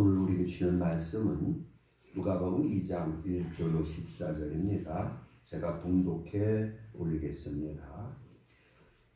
오늘 우리에게 주시는 말씀은 누가복음 2장 1절로 14절입니다. 제가 봉독해 올리겠습니다.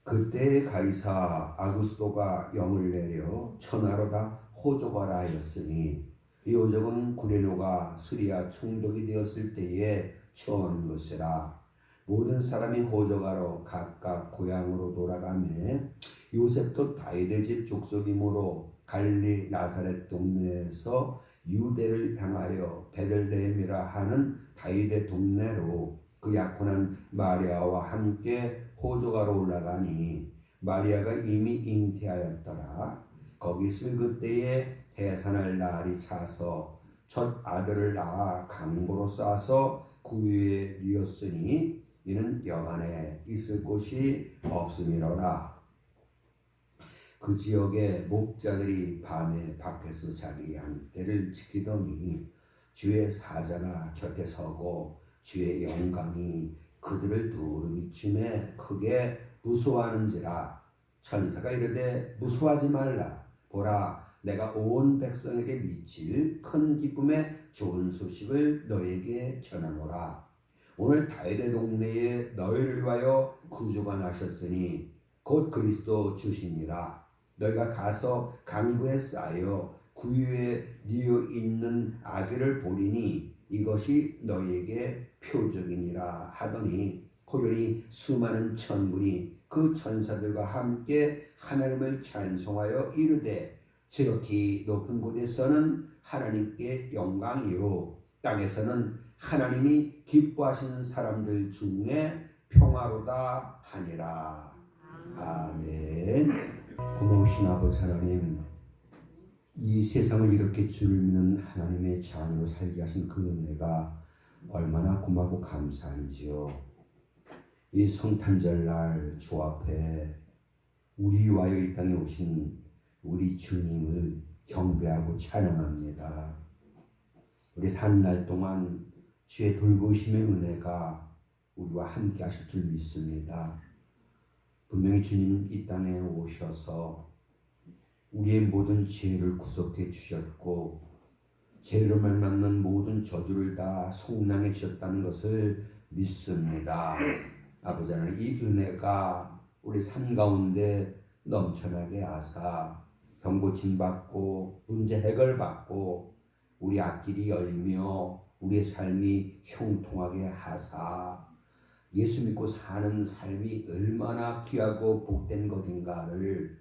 그때 가이사 아구스도가 영을 내려 천하로 다 호족하라 하였으니 이 호족은 구레노가 수리아 총독이 되었을 때에 처한 것이라. 모든 사람이 호족하러 각각 고향으로 돌아가매 요셉도 다윗의 집 족속이므로 갈릴리 나사렛 동네에서 유대를 향하여 베들레헴이라 하는 다윗의 동네로 그 약혼한 마리아와 함께 호족하러 올라가니 마리아가 이미 잉태하였더라. 거기 있을 그때에 해산할 날이 차서 첫 아들을 낳아 강보로 싸서 구유에 뉘었으니 이는 여간에 있을 곳이 없음이로라. 그 지역의 목자들이 밤에 밖에서 자기 양떼를 지키더니 주의 사자가 곁에 서고 주의 영광이 그들을 두루 비추매 크게 무서워하는지라. 천사가 이르되 무서워하지 말라. 보라, 내가 온 백성에게 미칠 큰 기쁨의 좋은 소식을 너에게 전하노라. 오늘 다윗의 동네에 너희를 위하여 구주가 나셨으니 곧 그리스도 주시니라. 너희가 가서 강부에 쌓여 구유에 뉘어 있는 아기를 보리니 이것이 너희에게 표적이니라 하더니 호련히 수많은 천군이 그 천사들과 함께 하나님을 찬송하여 이르되 지극히 높은 곳에서는 하나님께 영광이요 땅에서는 하나님이 기뻐하시는 사람들 중에 평화로다 하니라. 아멘. 고마우신 아버지 하나님, 이 세상을 이렇게 주를 믿는 하나님의 자녀로 살게 하신 그 은혜가 얼마나 고맙고 감사한지요. 이 성탄절날 주 앞에 우리 위하여 이 땅에 오신 우리 주님을 경배하고 찬양합니다. 우리 사는 날 동안 주의 돌보심의 은혜가 우리와 함께 하실 줄 믿습니다. 분명히 주님 이 땅에 오셔서 우리의 모든 죄를 구속해 주셨고 죄로 말미암는 모든 저주를 다 속량해 주셨다는 것을 믿습니다. 아버지 하나님, 이 은혜가 우리 삶 가운데 넘쳐나게 하사 병 고침 받고 문제 해결 받고 우리 앞길이 열리며 우리의 삶이 형통하게 하사 예수 믿고 사는 삶이 얼마나 귀하고 복된 것인가를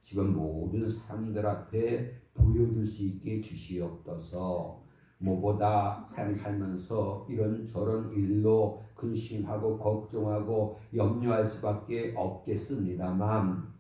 지금 모든 사람들 앞에 보여줄 수 있게 주시옵소서. 무엇보다 삶 살면서 이런저런 일로 근심하고 걱정하고 염려할 수밖에 없겠습니다만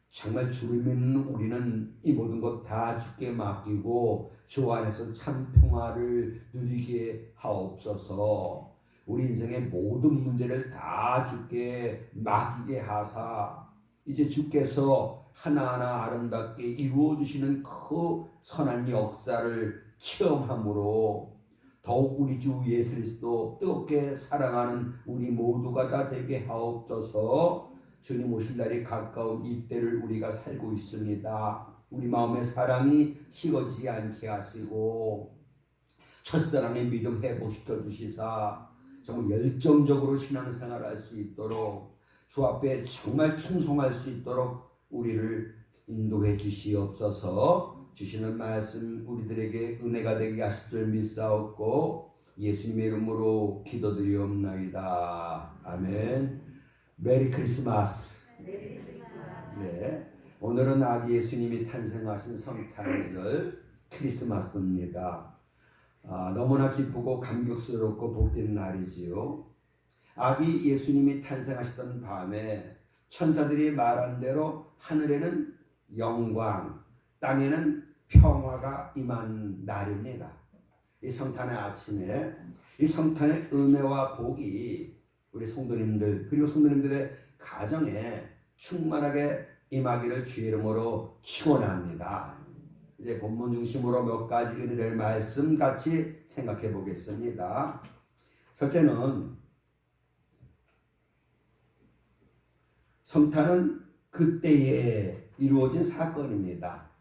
정말 주를 믿는 우리는 이 모든 것 다 주께 맡기고 주 안에서 참 평화를 누리게 하옵소서. 우리 인생의 모든 문제를 다 주께 맡기게 하사 이제 주께서 하나하나 아름답게 이루어주시는 그 선한 역사를 체험함으로 더욱 우리 주 예수 그리스도 뜨겁게 사랑하는 우리 모두가 다 되게 하옵소서. 주님 오실 날이 가까운 이때를 우리가 살고 있습니다. 우리 마음의 사랑이 식어지지 않게 하시고 첫사랑의 믿음 회복시켜 주시사 정말 열정적으로 신앙생활을 할 수 있도록 주 앞에 정말 충성할 수 있도록 우리를 인도해 주시옵소서. 주시는 말씀 우리들에게 은혜가 되게 하실 줄 믿사옵고 예수님의 이름으로 기도드리옵나이다. 아멘. 메리 크리스마스. 네, 오늘은 아기 예수님이 탄생하신 성탄절 크리스마스입니다. 너무나 기쁘고 감격스럽고 복된 날이지요. 아기 예수님이 탄생하시던 밤에 천사들이 말한 대로 하늘에는 영광, 땅에는 평화가 임한 날입니다. 이 성탄의 아침에 이 성탄의 은혜와 복이 우리 성도님들 그리고 성도님들의 가정에 충만하게 임하기를 주의 이름으로 축원합니다. 이제 본문 중심으로 몇 가지 은혜될 말씀 같이 생각해 보겠습니다. 첫째는 성탄은 그때에 이루어진 사건입니다.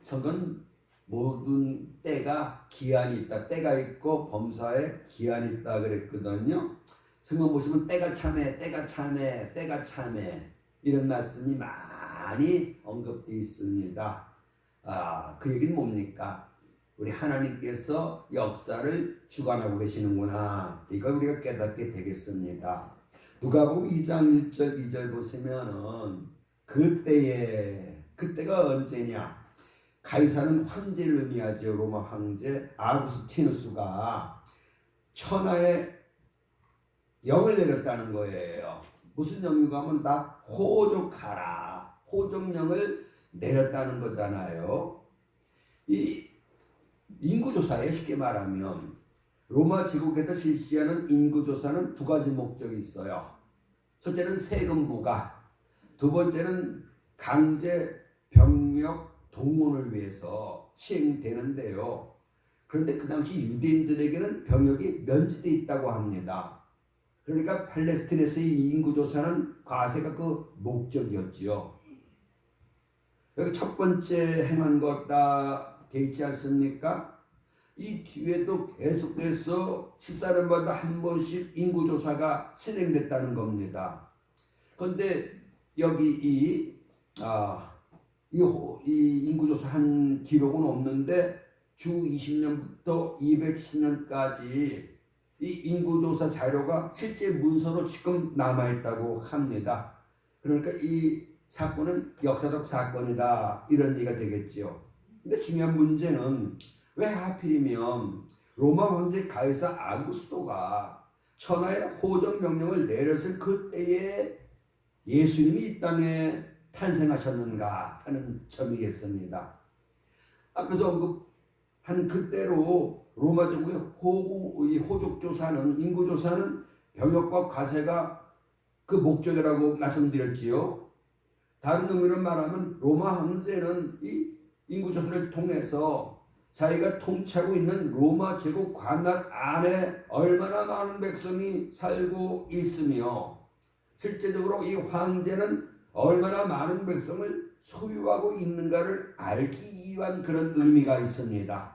성은 모든 때가 기한이 있다. 때가 있고 범사에 기한이 있다 그랬거든요. 성경 보시면 때가 참해, 때가 참해, 때가 참해 이런 말씀이 많이 언급되어 있습니다. 그 얘기는 뭡니까? 우리 하나님께서 역사를 주관하고 계시는구나. 이걸 우리가 깨닫게 되겠습니다. 누가복음 2장 1절 2절 보시면은 그때가 언제냐? 가이사는 황제를 의미하죠. 로마 황제 아구스티누스가 천하에 영을 내렸다는 거예요. 무슨 영인가 하면 다 호족하라. 호족령을 내렸다는 거잖아요. 이 인구조사에 쉽게 말하면 로마 제국에서 실시하는 인구조사는 두 가지 목적이 있어요. 첫째는 세금 부과, 두 번째는 강제 병력 동원을 위해서 시행되는데요. 그런데 그 당시 유대인들에게는 병역이 면제되어 있다고 합니다. 그러니까 팔레스틴에서의 인구조사는 과세가 그 목적이었지요. 여기 첫 번째 행한 것 다 돼 있지 않습니까? 이 뒤에도 계속해서 14년마다 한 번씩 인구조사가 진행됐다는 겁니다. 그런데 여기 이 인구조사 한 기록은 없는데 주 20년부터 210년까지 이 인구조사 자료가 실제 문서로 지금 남아있다고 합니다. 그러니까 이 사건은 역사적 사건이다 이런 얘기가 되겠죠. 근데 중요한 문제는 왜 하필이면 로마 황제 가이사 아구스토가 천하의 호적 명령을 내렸을 그때에 예수님이 이 땅에 탄생하셨는가 하는 점이겠습니다. 앞에서 언급한 그때로 로마 제국의 호족조사는 인구조사는 병역과 과세가 그 목적이라고 말씀드렸지요. 다른 의미로 말하면 로마 황제는 이 인구조사를 통해서 자기가 통치하고 있는 로마 제국 관할 안에 얼마나 많은 백성이 살고 있으며 실제적으로 이 황제는 얼마나 많은 백성을 소유하고 있는가를 알기 위한 그런 의미가 있습니다.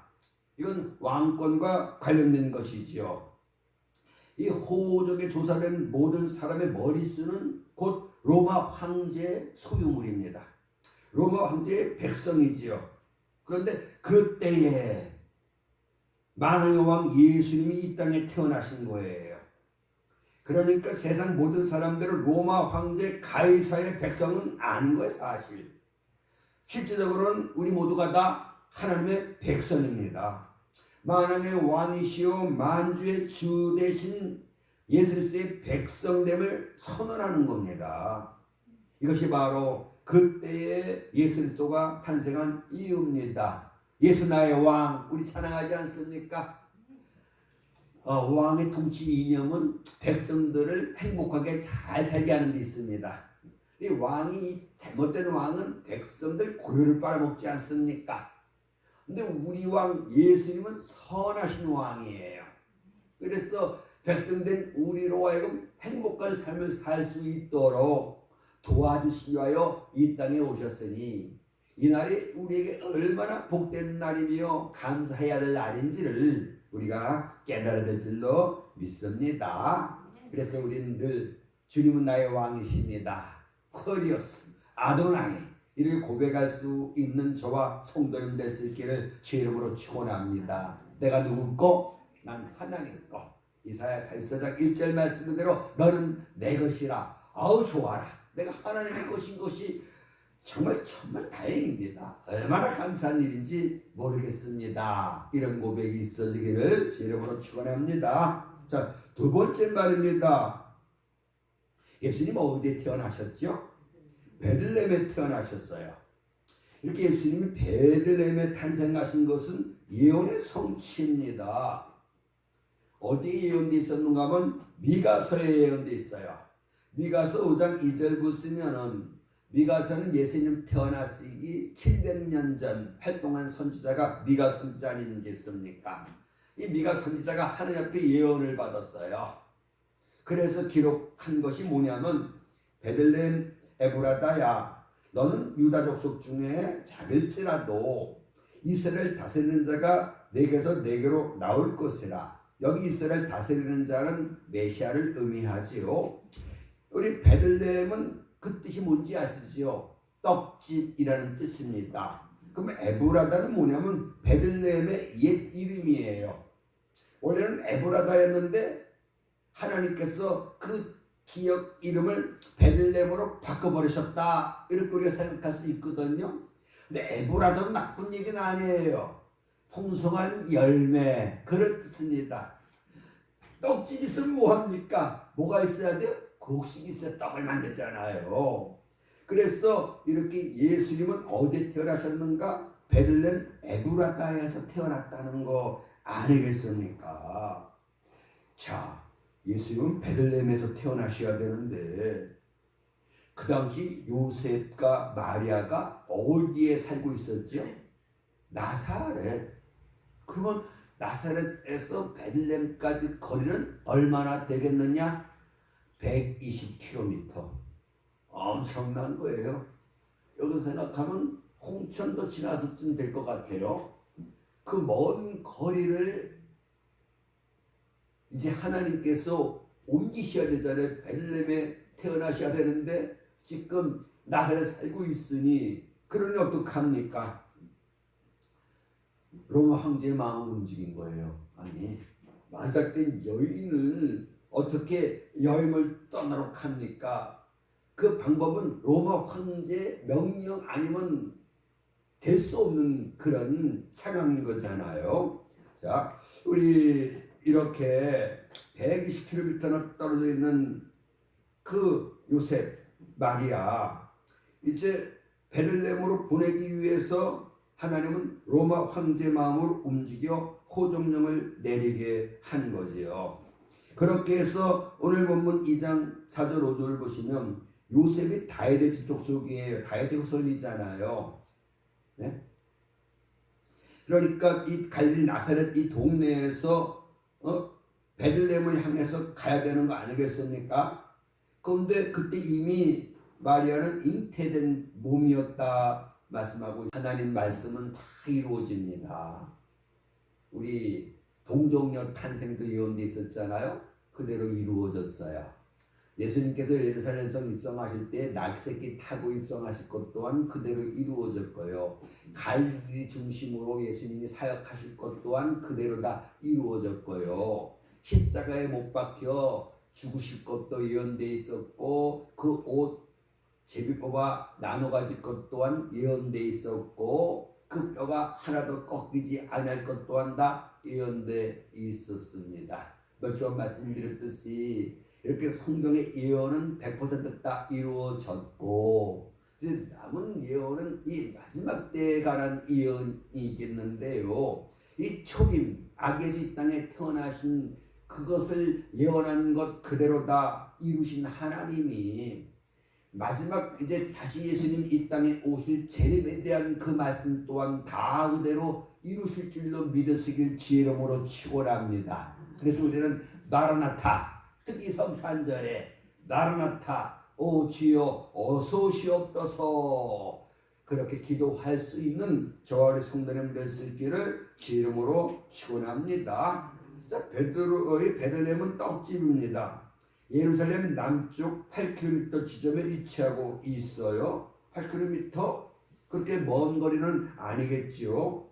이건 왕권과 관련된 것이죠. 이 호족에 조사된 모든 사람의 머릿수는 곧 로마 황제의 소유물입니다. 로마 황제의 백성이지요. 그런데 그때에 만왕의 왕 예수님이 이 땅에 태어나신 거예요. 그러니까 세상 모든 사람들은 로마 황제 가이사의 백성은 아닌 거예요, 사실. 실제적으로는 우리 모두가 다 하나님의 백성입니다. 만왕의 왕이시오 만주의 주 대신 예수 그리스도의 백성됨을 선언하는 겁니다. 이것이 바로 그때의 예수 그리스도가 탄생한 이유입니다. 예수 나의 왕, 우리 찬양하지 않습니까? 왕의 통치 이념은 백성들을 행복하게 잘 살게 하는 데 있습니다. 이 왕이 잘못된 왕은 백성들 고요를 빨아먹지 않습니까? 근데 우리 왕 예수님은 선하신 왕이에요. 그래서 백성된 우리로 하여금 행복한 삶을 살 수 있도록 도와주시기 위하여 이 땅에 오셨으니 이 날이 우리에게 얼마나 복된 날이며 감사해야 할 날인지를 우리가 깨달아야 될 줄로 믿습니다. 그래서 우리는 늘 주님은 나의 왕이십니다. 코리오스 아도나이 이렇게 고백할 수 있는 저와 성도님 될 수 있기를 주 이름으로 축원합니다. 내가 누구 거? 난 하나님 거. 이사야 44장 1절 말씀 그대로 너는 내 것이라. 아우 좋아라. 내가 하나님의 것인 것이 정말 천만 다행입니다. 얼마나 감사한 일인지 모르겠습니다. 이런 고백이 있어지기를 주 이름으로 축원합니다. 자, 두 번째 말입니다. 예수님 어디에 태어나셨죠? 베들레헴에 태어나셨어요. 이렇게 예수님이 베들레헴에 탄생하신 것은 예언의 성취입니다. 어디에 예언되어 있었는가 하면 미가서에 예언되어 있어요. 미가서 5장 2절 보시면은 미가서는 예수님 태어나시기 700년 전 활동한 선지자가 미가 선지자 아니겠습니까? 이 미가 선지자가 하나님 앞에 예언을 받았어요. 그래서 기록한 것이 뭐냐면 베들레헴 에브라다야 너는 유다 족속 중에 작을지라도 이스라엘 다스리는 자가 내게서 내게로 나올 것이라. 여기 이스라엘 다스리는 자는 메시아를 의미하지요. 우리 베들레헴은 그 뜻이 뭔지 아시죠? 떡집이라는 뜻입니다. 그럼 에브라다는 뭐냐면 베들레헴의 옛 이름이에요. 원래는 에브라다였는데 하나님께서 그 지역 이름을 베들레헴으로 바꿔버리셨다, 이렇게 우리가 생각할 수 있거든요. 근데 에브라다는 나쁜 얘기는 아니에요. 풍성한 열매, 그런 뜻입니다. 떡집 있으면 뭐합니까? 뭐가 있어야 돼요? 곡식이 있어야 떡을 만들잖아요. 그래서 이렇게 예수님은 어디에 태어나셨는가? 베들레헴 에브라다에서 태어났다는 거 아니겠습니까? 자, 예수님은 베들레헴에서 태어나셔야 되는데 그 당시 요셉과 마리아가 어디에 살고 있었죠? 나사렛. 그러면 나사렛에서 베들레헴까지 거리는 얼마나 되겠느냐? 120km. 엄청난 거예요. 여기 생각하면 홍천도 지나서쯤 될 것 같아요. 그 먼 거리를 이제 하나님께서 옮기셔야 되잖아요. 베들레헴에 태어나셔야 되는데 지금 나사렛에 살고 있으니, 그러니 어떡합니까? 로마 황제의 마음을 움직인 거예요. 아니, 만삭된 여인을 어떻게 여행을 떠나러 합니까? 그 방법은 로마 황제 명령 아니면 될 수 없는 그런 상황인 거잖아요. 자, 우리 이렇게 120km나 떨어져 있는 그 요셉, 마리아, 이제 베들레헴으로 보내기 위해서 하나님은 로마 황제 마음으로 움직여 호정령을 내리게 한 거지요. 그렇게 해서 오늘 본문 2장 4절 5절을 보시면 요셉이 다윗의 집족 속이에요. 다윗의 후손이잖아요. 네? 그러니까 이 갈릴리 나사렛 이 동네에서 베들레헴을 향해서 가야 되는 거 아니겠습니까? 그런데 그때 이미 마리아는 잉태된 몸이었다 말씀하고, 하나님 말씀은 다 이루어집니다. 우리 동정녀 탄생도 예언돼 있었잖아요. 그대로 이루어졌어요. 예수님께서 예루살렘성 입성하실 때 낙새끼 타고 입성하실 것 또한 그대로 이루어졌고요. 갈릴리 중심으로 예수님이 사역하실 것 또한 그대로 다 이루어졌고요. 십자가에 못 박혀 죽으실 것도 예언돼 있었고, 그 옷 제비 뽑아 나눠 가질 것 또한 예언돼 있었고, 그 뼈가 하나도 꺾이지 않을 것 또한 다 예언돼 있었습니다. 몇 번 말씀드렸듯이 이렇게 성경의 예언은 100% 이루어졌고, 이제 남은 예언은 이 마지막 때에 관한 예언이겠는데요. 이 초림, 악에서 이 땅에 태어나신 그것을 예언한 것 그대로 다 이루신 하나님이 마지막 이제 다시 예수님 이 땅에 오실 재림에 대한 그 말씀 또한 다 그대로 이루실 줄로 믿으시길 지혜로움으로 축원합니다. 그래서 우리는 마라나타, 특히 성탄절에 마라나타, 오 주여 어서 오시옵소서, 그렇게 기도할 수 있는 저와 우리 성도님 될 수 있기를 지혜로움으로 축원합니다. 자, 베들레헴은 떡집입니다. 예루살렘 남쪽 8km 지점에 위치하고 있어요. 8km? 그렇게 먼 거리는 아니겠죠.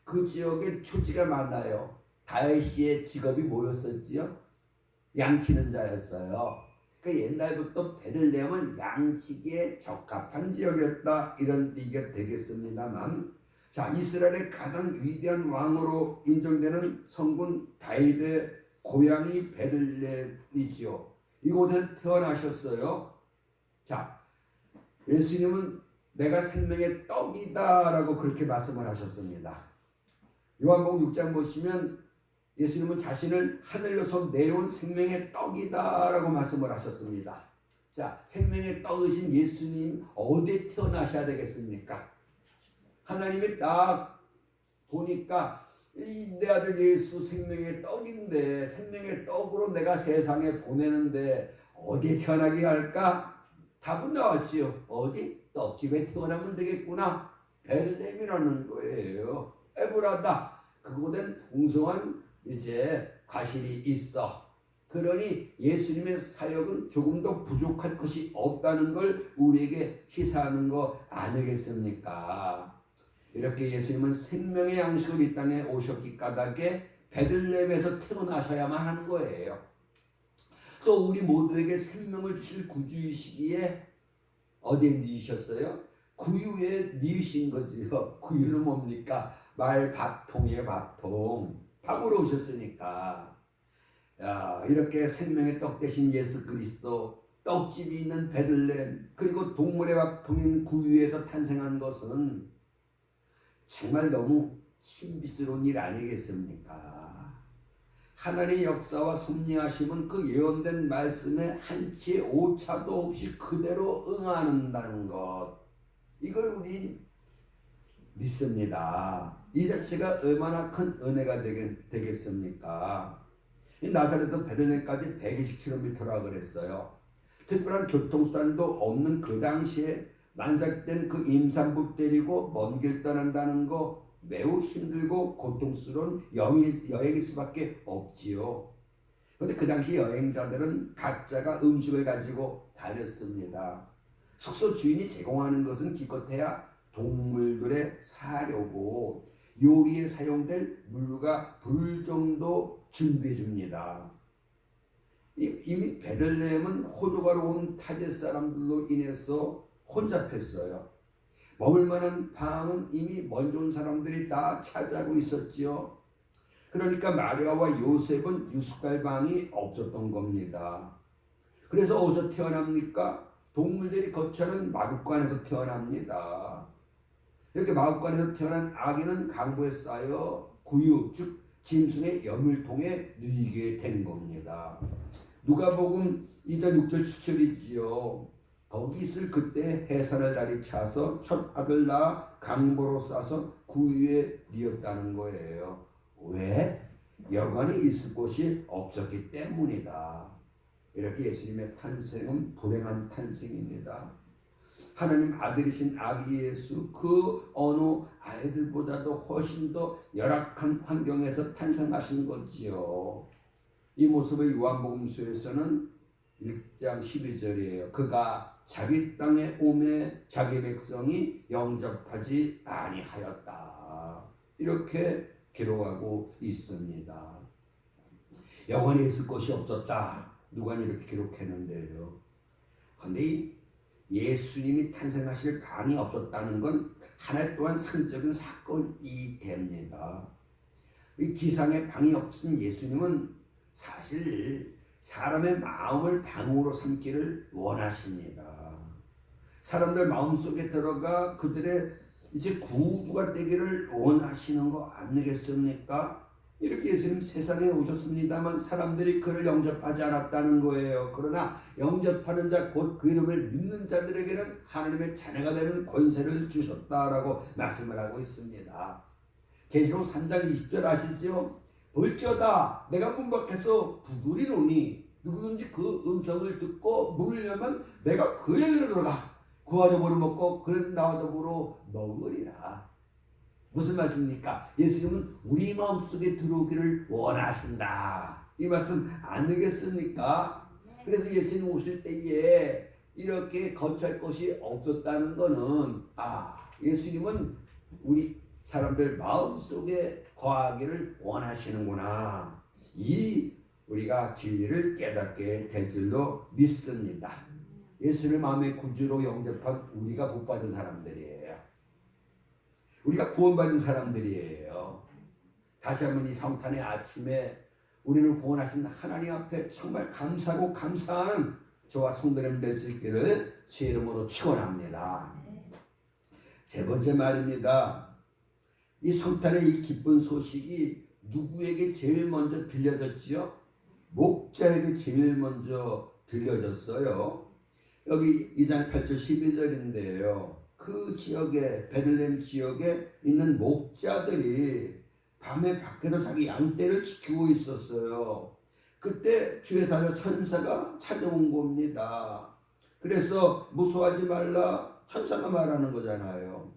그 지역에 초지가 많아요. 다윗의 직업이 뭐였었지요? 양치는 자였어요. 그러니까 옛날부터 베들레헴은 양치기에 적합한 지역이었다, 이런 얘기가 되겠습니다만, 자, 이스라엘의 가장 위대한 왕으로 인정되는 성군 다윗의 고향이 베들레헴이지요. 이곳에 태어나셨어요. 자, 예수님은 내가 생명의 떡이다 라고 그렇게 말씀을 하셨습니다. 요한복음 6장 보시면 예수님은 자신을 하늘로서 내려온 생명의 떡이다 라고 말씀을 하셨습니다. 자, 생명의 떡이신 예수님 어디에 태어나셔야 되겠습니까? 하나님이 딱 보니까 내 아들 예수 생명의 떡인데, 생명의 떡으로 내가 세상에 보내는데 어디에 태어나게 할까? 답은 나왔지요. 어디? 떡집에 태어나면 되겠구나. 베들레헴이라는 거예요. 에브라다. 그곳엔 풍성한 이제 과실이 있어. 그러니 예수님의 사역은 조금 더 부족할 것이 없다는 걸 우리에게 시사하는 거 아니겠습니까? 이렇게 예수님은 생명의 양식으로 이 땅에 오셨기 까닭에 베들레헴에서 태어나셔야만 하는 거예요. 또 우리 모두에게 생명을 주실 구주이시기에 어디에 니으셨어요? 구유에 니으신 거지요. 구유는 뭡니까? 말 밥통이에요. 밥통. 밥으로 오셨으니까. 야, 이렇게 생명의 떡 대신 예수 그리스도, 떡집이 있는 베들레헴, 그리고 동물의 밥통인 구유에서 탄생한 것은 정말 너무 신비스러운 일 아니겠습니까? 하나님의 역사와 섭리하심은 그 예언된 말씀에 한치의 오차도 없이 그대로 응하는다는 것, 이걸 우린 믿습니다. 이 자체가 얼마나 큰 은혜가 되겠습니까? 나사렛에서 베들레헴까지 120km라 그랬어요. 특별한 교통수단도 없는 그 당시에 만삭된 그 임산부 때리고 먼 길 떠난다는 거 매우 힘들고 고통스러운 여행일 수밖에 없지요. 그런데 그 당시 여행자들은 각자가 음식을 가지고 다녔습니다. 숙소 주인이 제공하는 것은 기껏해야 동물들의 사료고 요리에 사용될 물과 불 정도 준비해 줍니다. 이미 베들레헴은 호주가로 온 타겟 사람들로 인해서 혼잡했어요. 먹을 만한 방은 이미 먼저 온 사람들이 다 차지하고 있었지요. 그러니까 마리아와 요셉은 유숙할 방이 없었던 겁니다. 그래서 어디서 태어납니까? 동물들이 거처하는 마국간에서 태어납니다. 이렇게 마국간에서 태어난 아기는 강보에 쌓여 구유, 즉 짐승의 여물통에 누이게 된 겁니다. 누가복음 2장 6절 7절이지요. 거기 있을 그때 해산을 날이 차서 첫 아들 낳아 강보로 싸서 구유에 뉘었다는 거예요. 왜? 여관에 있을 곳이 없었기 때문이다. 이렇게 예수님의 탄생은 불행한 탄생입니다. 하나님 아들이신 아기 예수, 그 어느 아이들보다도 훨씬 더 열악한 환경에서 탄생하신 거지요. 이 모습의 요한복음서에서는 1장 12절이에요. 그가 자기 땅에 오매 자기 백성이 영접하지 아니하였다. 이렇게 기록하고 있습니다. 영원히 있을 것이 없었다. 누가 이렇게 기록했는데요. 그런데 예수님이 탄생하실 방이 없었다는 건 하나 또한 상적인 사건이 됩니다. 이 지상에 방이 없은 예수님은 사실 사람의 마음을 방으로 삼기를 원하십니다. 사람들 마음속에 들어가 그들의 이제 구주가 되기를 원하시는 거 아니겠습니까? 이렇게 예수님 세상에 오셨습니다만 사람들이 그를 영접하지 않았다는 거예요. 그러나 영접하는 자, 곧 그 이름을 믿는 자들에게는 하나님의 자녀가 되는 권세를 주셨다라고 말씀을 하고 있습니다. 계시록 3장 20절 아시죠? 볼지어다 내가 문 밖에서 두드리노니 누구든지 그 음성을 듣고 물으려면 내가 그에게로 들어가 그와 더불어 먹고 그는 나와 더불어 먹으리라. 무슨 말씀입니까? 예수님은 우리 마음속에 들어오기를 원하신다. 이 말씀 아니겠습니까? 그래서 예수님 오실 때에 이렇게 거처할 곳이 없었다는 것은 예수님은 우리 사람들 마음속에 거하기를 원하시는구나. 이 우리가 진리를 깨닫게 될 줄로 믿습니다. 예수를 마음의 구주로 영접한 우리가 복받은 사람들이에요. 우리가 구원받은 사람들이에요. 다시 한번 이 성탄의 아침에 우리를 구원하신 하나님 앞에 정말 감사하고 감사하는 저와 성도님 될 수 있기를 제 이름으로 축원합니다. 세 번째 말입니다. 이 성탄의 이 기쁜 소식이 누구에게 제일 먼저 들려졌지요? 목자에게 제일 먼저 들려졌어요. 여기 2장 8절 12절인데요. 그 지역에 베들레헴 지역에 있는 목자들이 밤에 밖에서 자기 양떼를 지키고 있었어요. 그때 주의 사자 천사가 찾아온 겁니다. 그래서 무서워하지 말라 천사가 말하는 거잖아요.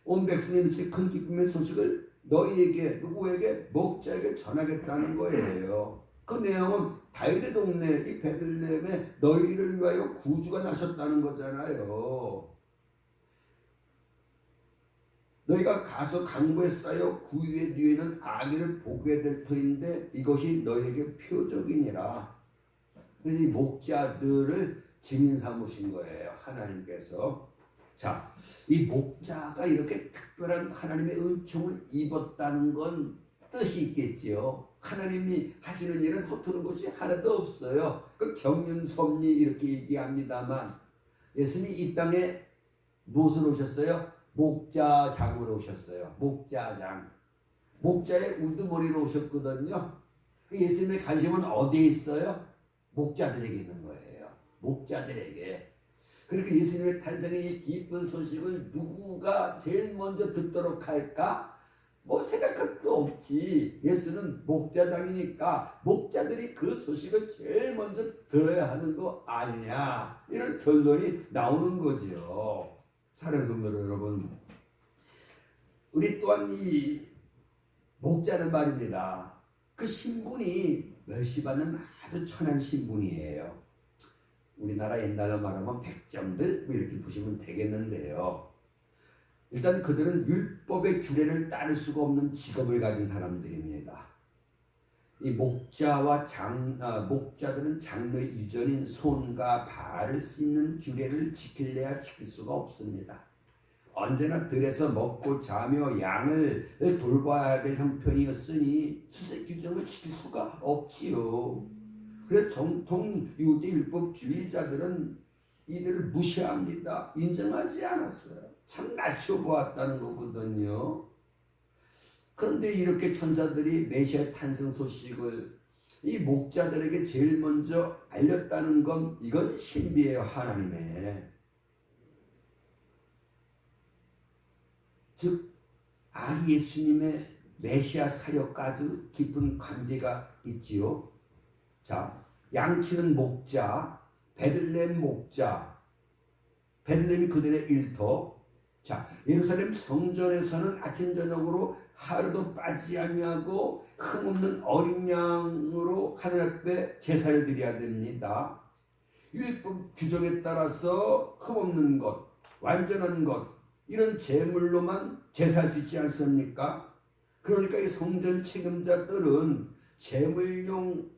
온 백성이 미치 큰 기쁨의 소식을 너희에게 누구에게 목자에게 전하겠다는 거예요. 그 내용은 다윗의 동네 이 베들레헴에 너희를 위하여 구주가 나셨다는 거잖아요. 너희가 가서 강보에 쌓여 구유의 뒤에는 아기를 보게 될 터인데 이것이 너희에게 표적이니라. 그래서 이 목자들을 증인 삼으신 거예요, 하나님께서. 자, 이 목자가 이렇게 특별한 하나님의 은총을 입었다는 건 뜻이 있겠지요. 하나님이 하시는 일은 허투는 것이 하나도 없어요. 그 경륜 섭리 이렇게 얘기합니다만 예수님이 이 땅에 무엇으로 오셨어요? 목자장으로 오셨어요. 목자장. 목자의 우두머리로 오셨거든요. 예수님의 관심은 어디에 있어요? 목자들에게 있는 거예요. 목자들에게. 그러니까 예수님의 탄생의 이 기쁜 소식을 누구가 제일 먼저 듣도록 할까? 뭐 생각할 것도 없지. 예수는 목자장이니까 목자들이 그 소식을 제일 먼저 들어야 하는 거 아니냐, 이런 결론이 나오는 거죠. 사랑하는 성도 여러분, 우리 또한 이 목자는 말입니다. 그 신분이 멸시받는 아주 천한 신분이에요. 우리나라 옛날로 말하면 백정들 뭐 이렇게 보시면 되겠는데요. 일단 그들은 율법의 규례를 따를 수가 없는 직업을 가진 사람들입니다. 이 목자들은 장로 이전인 손과 발을 씻는 규례를 지킬래야 지킬 수가 없습니다. 언제나 들에서 먹고 자며 양을 돌봐야 될 형편이었으니 수색 규정을 지킬 수가 없지요. 그래서 정통 유대 율법주의자들은 이들을 무시합니다. 인정하지 않았어요. 참 낮춰보았다는 거거든요. 그런데 이렇게 천사들이 메시아 탄생 소식을 이 목자들에게 제일 먼저 알렸다는 건 이건 신비예요. 하나님의. 즉 아기 예수님의 메시아 사역까지 깊은 관계가 있지요. 자, 양치는 목자, 베들레헴 목자, 베들레헴이 그들의 일터. 자, 예루살렘 성전에서는 아침 저녁으로 하루도 빠지지 아니하고 흠없는 어린 양으로 하늘 앞에 제사를 드려야 됩니다. 율법 규정에 따라서 흠없는 것, 완전한 것, 이런 제물로만 제사할 수 있지 않습니까? 그러니까 이 성전 책임자들은 제물용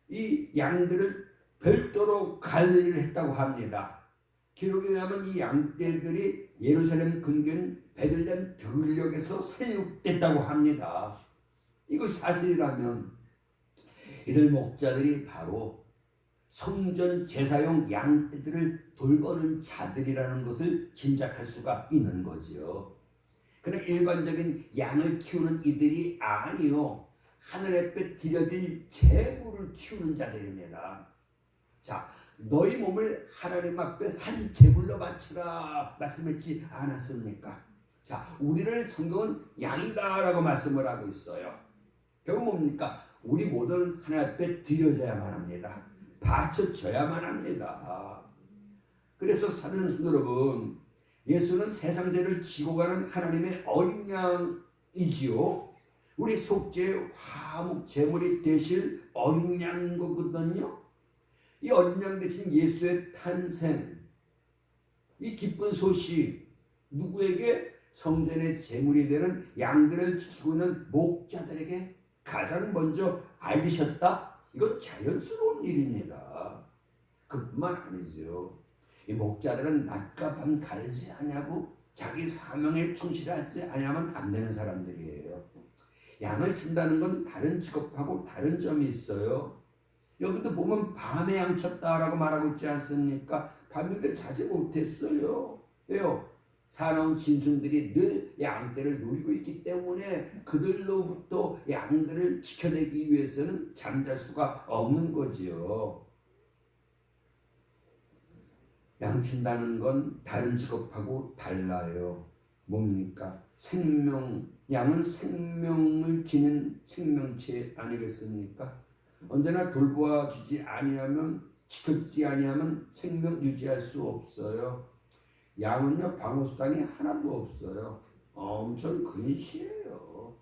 이 양들을 별도로 관리를 했다고 합니다. 기록에 의하면 이 양떼들이 예루살렘 근교인 베들레헴 들녘에서 살육됐다고 합니다. 이것이 사실이라면 이들 목자들이 바로 성전 제사용 양떼들을 돌보는 자들이라는 것을 짐작할 수가 있는 거지요. 그러나 일반적인 양을 키우는 이들이 아니요, 하늘 앞에 드려질 제물을 키우는 자들입니다. 자, 너희 몸을 하나님 앞에 산 제물로 바치라 말씀했지 않았습니까? 자, 우리를 성경은 양이다라고 말씀을 하고 있어요. 결국 뭡니까? 우리 모두는 하나님 앞에 드려져야만 합니다. 바쳐져야만 합니다. 그래서 사랑하는 성도 여러분, 예수는 세상 죄를 지고 가는 하나님의 어린 양이지요. 우리 속죄의 화목 제물이 되실 어린 양인 거거든요. 이 어린 양 대신 예수의 탄생, 이 기쁜 소식, 누구에게? 성전의 제물이 되는 양들을 지키고 있는 목자들에게 가장 먼저 알리셨다? 이건 자연스러운 일입니다. 그뿐만 아니죠. 이 목자들은 낮과 밤 가리지 아니하고 자기 사명에 충실하지 아니하면 안 되는 사람들이에요. 양을 친다는 건 다른 직업하고 다른 점이 있어요. 여기도 보면 밤에 양 쳤다라고 말하고 있지 않습니까? 밤인데 자지 못했어요. 왜요? 사나운 짐승들이 늘 양떼를 노리고 있기 때문에 그들로부터 양들을 지켜내기 위해서는 잠잘 수가 없는 거지요. 양친다는 건 다른 직업하고 달라요. 뭡니까? 양은 생명을 지닌 생명체 아니겠습니까? 언제나 돌보아 주지 아니하면, 지켜주지 아니하면 생명 유지할 수 없어요. 양은요, 방어수단이 하나도 없어요. 엄청 근시해요.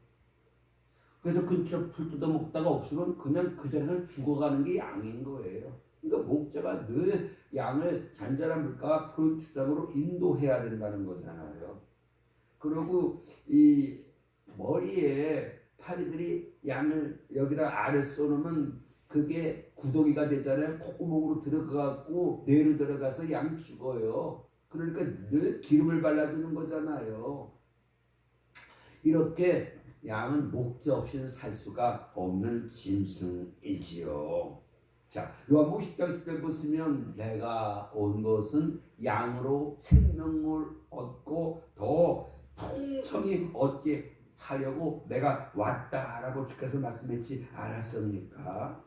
그래서 근처 풀 뜯어 먹다가 없으면 그냥 그 자리에서 죽어가는 게 양인 거예요. 그러니까 목자가 늘 양을 잔잔한 물가와 푸른 추장으로 인도해야 된다는 거잖아요. 그리고 이 머리에 파리들이 양을 여기다 아래 쏘놓으면 그게 구더기가 되잖아요. 콧구멍으로 들어가고 뇌로 들어가서 양 죽어요. 그러니까 늘 기름을 발라주는 거잖아요. 이렇게 양은 목자 없이는 살 수가 없는 짐승이지요. 자, 요한복음 10장 10절 보시면 내가 온 것은 양으로 생명을 얻고 더 풍성히 얻게 하려고 내가 왔다라고 주께서 말씀했지 않았습니까?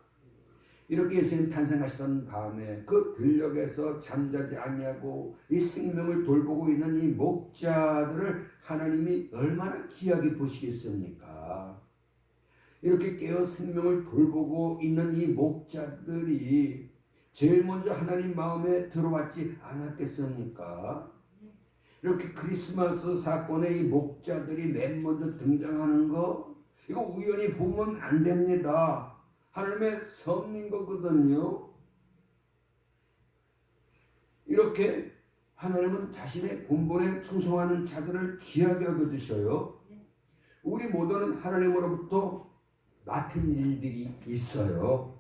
이렇게 예수님 탄생하시던 밤에 그 들녘에서 잠자지 아니하고 이 생명을 돌보고 있는 이 목자들을 하나님이 얼마나 귀하게 보시겠습니까? 이렇게 깨어 생명을 돌보고 있는 이 목자들이 제일 먼저 하나님 마음에 들어왔지 않았겠습니까? 이렇게 크리스마스 사건에 이 목자들이 맨 먼저 등장하는 거 이거 우연히 보면 안 됩니다. 하나님의 섭리인 거거든요. 이렇게 하나님은 자신의 본분에 충성하는 자들을 귀하게 여겨주셔요. 우리 모두는 하나님으로부터 맡은 일들이 있어요.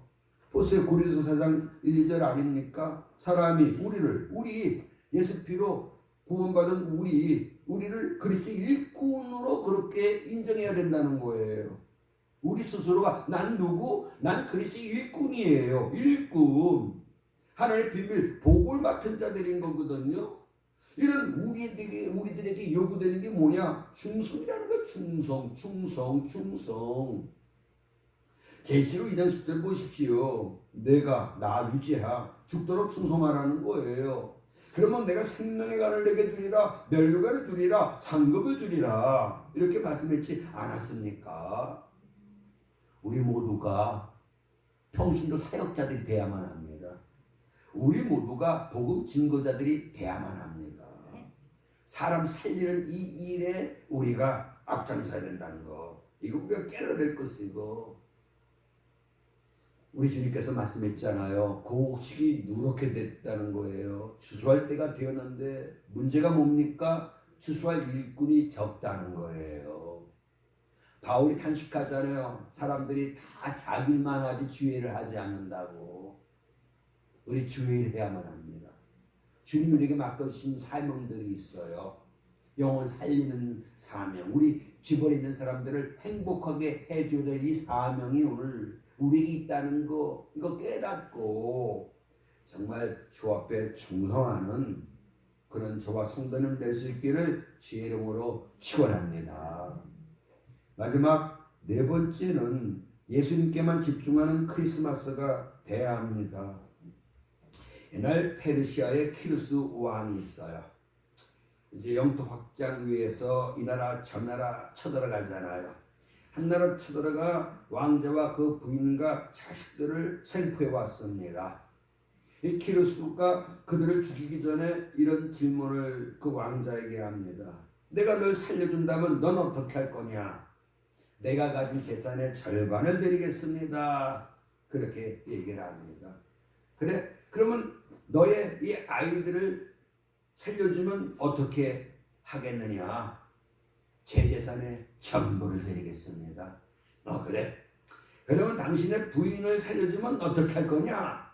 보세요. 고린도서 4장 1, 2절 아닙니까? 사람이 우리 예수 피로 구원받은 우리를 그리스도 일꾼으로 그렇게 인정해야 된다는 거예요. 우리 스스로가 난 누구? 난 그리스도 일꾼이에요. 일꾼. 하나님의 비밀 복을 맡은 자들인 거거든요. 이런 우리들에게 요구되는 게 뭐냐? 충성이라는 거야. 충성. 계시록 2장 10절 보십시오. 내가 나 유지하 죽도록 충성하라는 거예요. 그러면 내가 생명의 간을 내게 주리라, 멸류관을 주리라, 상급을 주리라 이렇게 말씀했지 않았습니까? 우리 모두가 평신도 사역자들이 돼야만 합니다. 우리 모두가 복음 증거자들이 돼야만 합니다. 사람 살리는 이 일에 우리가 앞장서야 된다는 거. 이거 우리가 깨달아야 될 것이고 우리 주님께서 말씀했잖아요. 곡식이 누렇게 됐다는 거예요. 추수할 때가 되었는데 문제가 뭡니까? 추수할 일꾼이 적다는 거예요. 바울이 탄식하잖아요. 사람들이 다 자기만 하지 주의를 하지 않는다고. 우리 주의를 해야만 합니다. 주님 우리에게 맡겨주신 사명들이 있어요. 영혼 살리는 사명. 우리 주변에 있는 사람들을 행복하게 해줘야 될 이 사명이 오늘 우리에게 있다는 거 이거 깨닫고 정말 주 앞에 충성하는 그런 저와 성도님 될 수 있기를 주의 이름으로 축원합니다. 마지막 네 번째는 예수님께만 집중하는 크리스마스가 돼야 합니다. 옛날 페르시아에 키루스 왕이 있어요. 이제 영토 확장 위해서 이 나라 저 나라 쳐들어가잖아요. 한 나라 쳐들어가 왕자와 그 부인과 자식들을 생포해 왔습니다. 이 키루스가 그들을 죽이기 전에 이런 질문을 그 왕자에게 합니다. 내가 널 살려준다면 넌 어떻게 할 거냐? 내가 가진 재산의 절반을 드리겠습니다. 그렇게 얘기를 합니다. 그래? 그러면 너의 이 아이들을 살려주면 어떻게 하겠느냐? 제 재산의 전부를 드리겠습니다. 그래? 그러면 당신의 부인을 살려주면 어떻게 할 거냐?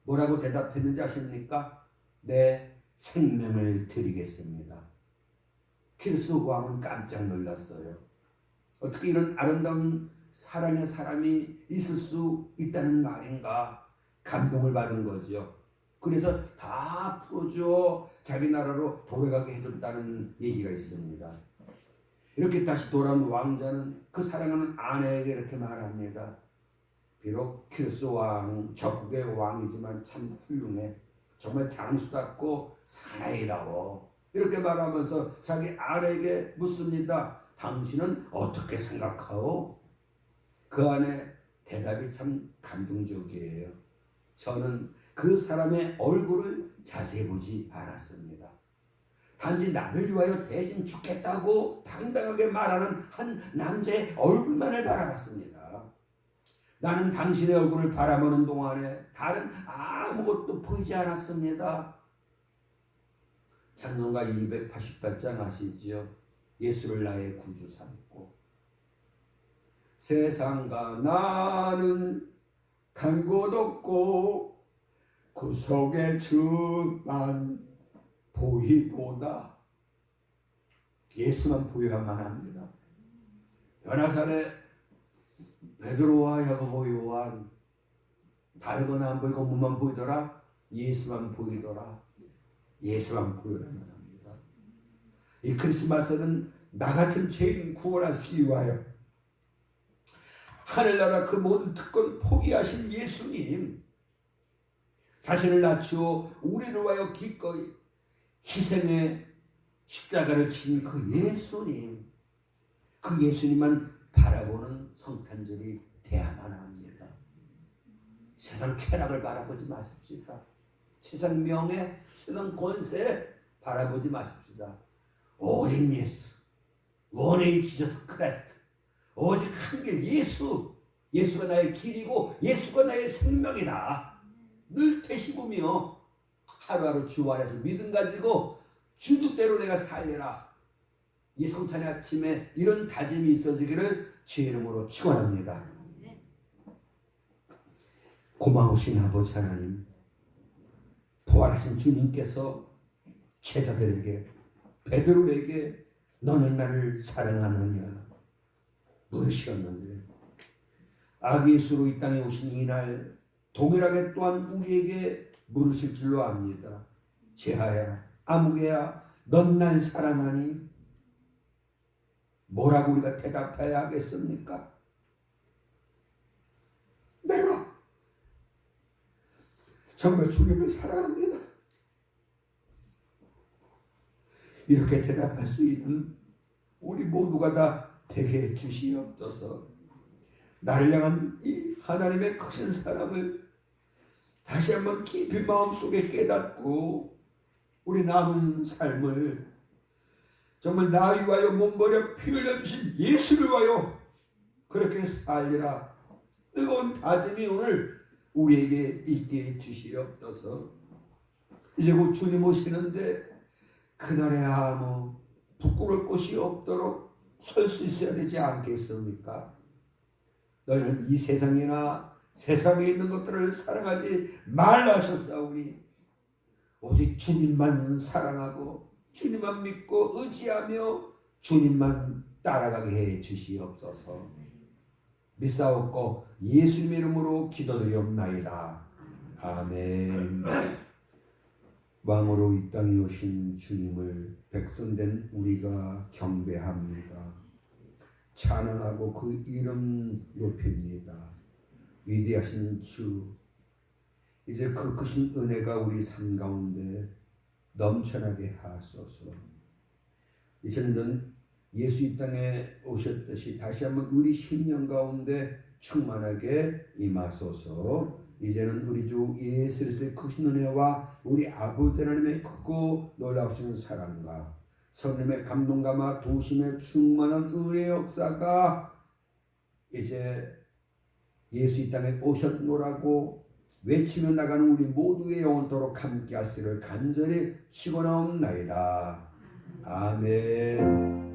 뭐라고 대답했는지 아십니까? 내 생명을 드리겠습니다. 키루스 왕은 깜짝 놀랐어요. 어떻게 이런 아름다운 사랑의 사람이 있을 수 있다는 말인가? 감동을 받은 거죠. 그래서 다 풀어줘 자기 나라로 돌아가게 해줬다는 얘기가 있습니다. 이렇게 다시 돌아온 왕자는 그 사랑하는 아내에게 이렇게 말합니다. 비록 키루스 왕, 적국의 왕이지만 참 훌륭해. 정말 장수답고 사나이다워. 이렇게 말하면서 자기 아내에게 묻습니다. 당신은 어떻게 생각하오? 그 아내 대답이 참 감동적이에요. 저는 그 사람의 얼굴을 자세히 보지 않았습니다. 단지 나를 위하여 대신 죽겠다고 당당하게 말하는 한 남자의 얼굴만을 바라봤습니다. 나는 당신의 얼굴을 바라보는 동안에 다른 아무것도 보이지 않았습니다. 찬송가 288장 아시지요? 예수를 나의 구주 삼고 세상과 나는 간 곳 없고 구속의 주만 보이도다. 예수만 보여야만 합니다. 변화산에 베드로와 야고보 요한 다른 건 안 보이고 뭐만 보이더라? 예수만 보이더라. 예수만 보여야만 합니다. 이 크리스마스는 나 같은 죄인 구원하시기 위하여 하늘나라 그 모든 특권 포기하신 예수님, 자신을 낮추어 우리를 위하여 기꺼이 희생의 십자가를 친 그 예수님, 그 예수님만 바라보는 성탄절이 돼야만 합니다. 세상 쾌락을 바라보지 마십시다. 세상 명예, 세상 권세 바라보지 마십시다. 오직 예수, 원웨이 지저스 크라이스트, 오직 한 길 예수, 예수가 나의 길이고 예수가 나의 생명이다. 늘 되씹으며 하루하루 주 안에서 믿음 가지고 주뜻대로 내가 살리라. 이 성탄의 아침에 이런 다짐이 있어지기를 주의 이름으로 축원합니다. 고마우신 아버지 하나님, 부활하신 주님께서 제자들에게, 베드로에게 너는 나를 사랑하느냐 물으셨는데, 아기 예수로 이 땅에 오신 이날 동일하게 또한 우리에게 물으실 줄로 압니다. 제하야, 아무개야, 넌 날 사랑하니? 뭐라고 우리가 대답해야 하겠습니까? 내가 정말 주님을 사랑합니다. 이렇게 대답할 수 있는 우리 모두가 다 되게 해 주시옵소서. 나를 향한 이 하나님의 크신 사랑을 다시 한번 깊이 마음속에 깨닫고 우리 남은 삶을 정말 나 위하여 몸버려 피 흘려주신 예수를 위하여 그렇게 살리라. 뜨거운 다짐이 오늘 우리에게 있게 해 주시옵소서. 이제 곧 주님 오시는데 그날에 아무 부끄러울 곳이 없도록 설 수 있어야 되지 않겠습니까? 너희는 이 세상이나 세상에 있는 것들을 사랑하지 말라 하셨사오니 오직 주님만 사랑하고 주님만 믿고 의지하며 주님만 따라가게 해 주시옵소서. 믿사옵고 예수님 이름으로 기도드리옵나이다. 아멘. 왕으로 이 땅에 오신 주님을 백성된 우리가 경배합니다. 찬양하고 그 이름 높입니다. 위대하신 주, 이제 그 크신 은혜가 우리 삶 가운데 넘쳐나게 하소서. 이제는 예수 이 땅에 오셨듯이 다시 한번 우리 심령 가운데 충만하게 임하소서. 이제는 우리 주 예수 그리스도의 크신 은혜와 우리 아버지 하나님의 크고 놀라우신 사랑과 성령의 감동감화 도심에 충만한 은혜의 역사가 이제 예수 이 땅에 오셨노라고 외치며 나가는 우리 모두의 영원토록 함께 하시기를 간절히 축원하옵나이다. 아멘.